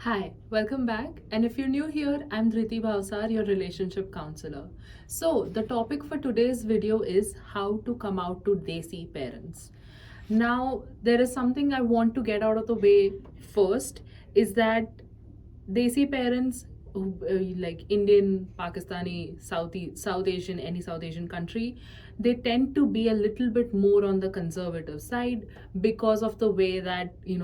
Hi, welcome back. And if you're new here, I'm Dhriti, your relationship counselor. So, the topic for today's video is how to come out to Desi parents. Now, there is something I want to get out of the way first is that Desi parents, like Indian, Pakistani, South Asian, any South Asian country, they tend to be a little bit more on the conservative side because of the way that the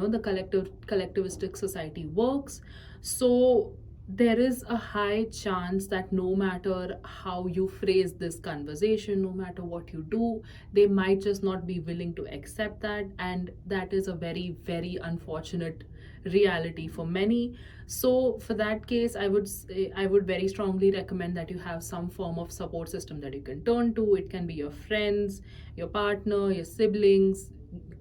collectivistic society works. So there is a high chance that no matter how you phrase this conversation, no matter what you do, they might just not be willing to accept that, and that is a very, very unfortunate reality for many. So for that case, I would very strongly recommend that you have some form of support system that you can turn to. It can be your friends, your partner, your siblings,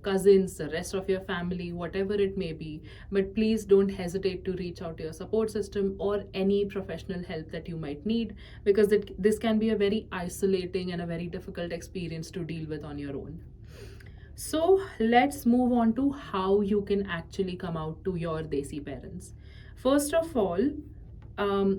cousins, the rest of your family, whatever it may be. But please don't hesitate to reach out to your support system or any professional help that you might need, because this can be a very isolating and a very difficult experience to deal with on your own. So let's move on to how you can actually come out to your Desi parents. First of all,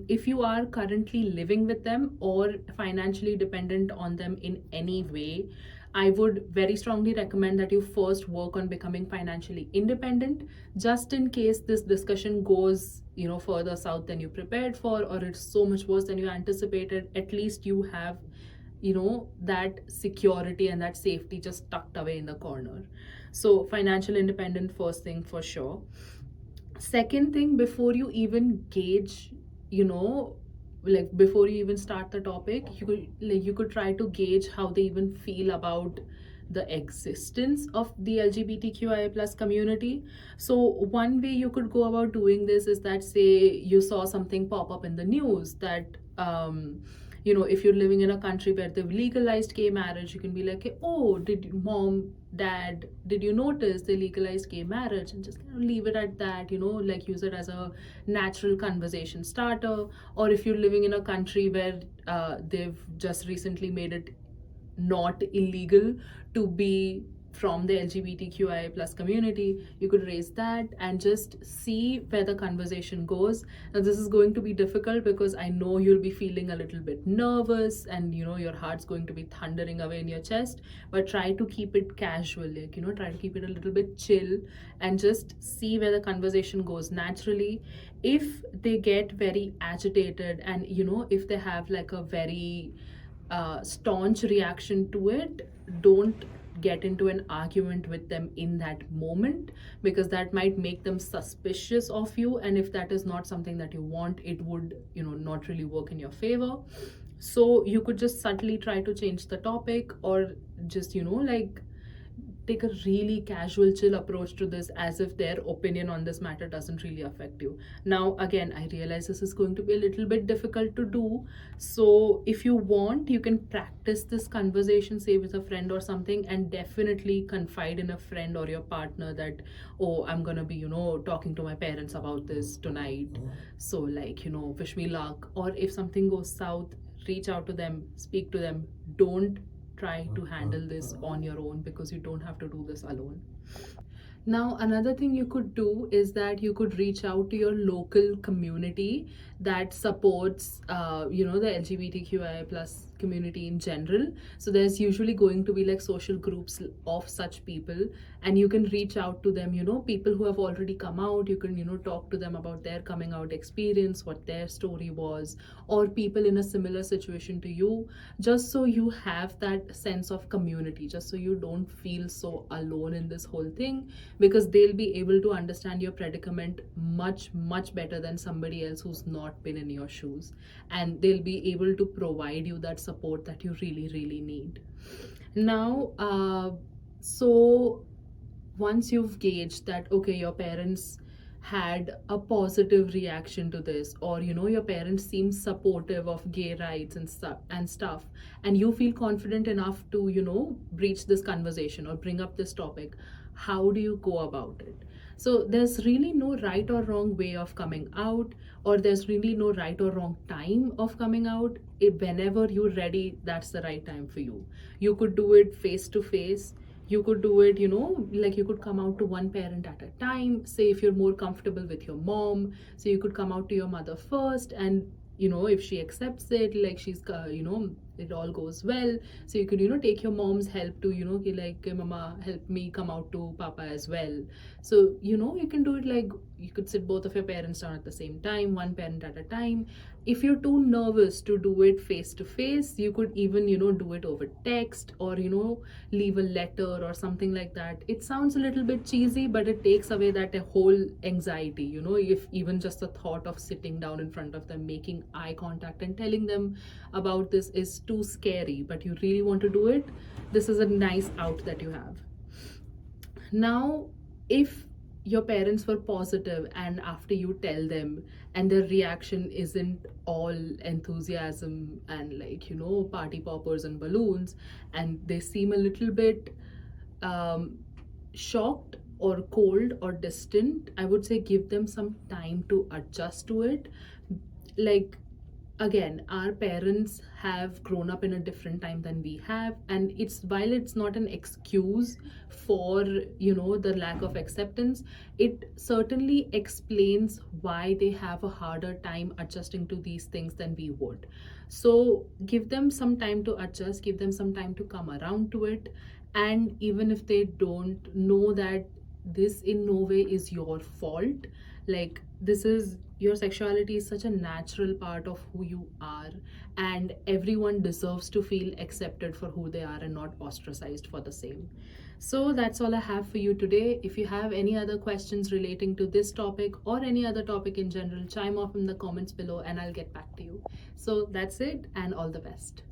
if you are currently living with them or financially dependent on them in any way, I would very strongly recommend that you first work on becoming financially independent, just in case this discussion goes, further south than you prepared for, or it's so much worse than you anticipated. At least you have that security and that safety just tucked away in the corner. So financial independent, first thing for sure. Second thing, before you even gauge, before you even start the topic, you could try to gauge how they even feel about the existence of the LGBTQIA plus community. So one way you could go about doing this is that, say you saw something pop up in the news that if you're living in a country where they've legalized gay marriage, you can be like, hey, oh, mom, dad, did you notice they legalized gay marriage? And just kind of leave it at that, like use it as a natural conversation starter. Or if you're living in a country where they've just recently made it not illegal to be from the LGBTQI plus community, you could raise that and just see where the conversation goes. Now this is going to be difficult because I know you'll be feeling a little bit nervous and your heart's going to be thundering away in your chest, but try to keep it casual, try to keep it a little bit chill and just see where the conversation goes naturally. If they get very agitated and if they have like a very staunch reaction to it, don't get into an argument with them in that moment, because that might make them suspicious of you, and if that is not something that you want, it would not really work in your favor. So you could just subtly try to change the topic, or just like take a really casual, chill approach to this, as if their opinion on this matter doesn't really affect you. Now, again, I realize this is going to be a little bit difficult to do. So, if you want, you can practice this conversation, say with a friend or something, and definitely confide in a friend or your partner that, oh, I'm gonna be, talking to my parents about this tonight. So, like, wish me luck. Or if something goes south, reach out to them, speak to them. Don't try to handle this on your own, because you don't have to do this alone. Now, another thing you could do is that you could reach out to your local community that supports, the LGBTQI plus community in general. So there's usually going to be like social groups of such people, and you can reach out to them. People who have already come out. You can talk to them about their coming out experience, what their story was, or people in a similar situation to you, just so you have that sense of community, just so you don't feel so alone in this whole thing, because they'll be able to understand your predicament much, much better than somebody else who's not been in your shoes, and they'll be able to provide you that support that you really, really need. Now, so once you've gauged that, okay, your parents had a positive reaction to this, or your parents seem supportive of gay rights and stuff, and you feel confident enough to breach this conversation or bring up this topic, how do you go about it? So there's really no right or wrong way of coming out, or there's really no right or wrong time of coming out. Whenever you're ready, that's the right time for you. You could do it face to face, You could do it, like you could come out to one parent at a time. Say if you're more comfortable with your mom, so you could come out to your mother first, and if she accepts it, like she's it all goes well, so you could take your mom's help to like, "Hey, mama, help me come out to papa as well." So you can do it like you could sit both of your parents down at the same time, one parent at a time. If you're too nervous to do it face to face, you could even do it over text, or leave a letter or something like that. It sounds a little bit cheesy, but it takes away that whole anxiety, if even just the thought of sitting down in front of them, making eye contact and telling them about this is too scary, but you really want to do it. This is a nice out that you have. Now, if your parents were positive and after you tell them, and their reaction isn't all enthusiasm and like party poppers and balloons, and they seem a little bit um, shocked or cold or distant, I would say give them some time to adjust to it. Like, again, our parents have grown up in a different time than we have, and it's, while it's not an excuse for the lack of acceptance, it certainly explains why they have a harder time adjusting to these things than we would. So give them some time to adjust, give them some time to come around to it. And even if they don't know that this in no way is your fault, like, this is, your sexuality is such a natural part of who you are, and everyone deserves to feel accepted for who they are and not ostracized for the same. So that's all I have for you today. If you have any other questions relating to this topic or any other topic in general, chime off in the comments below and I'll get back to you. So that's it, and all the best.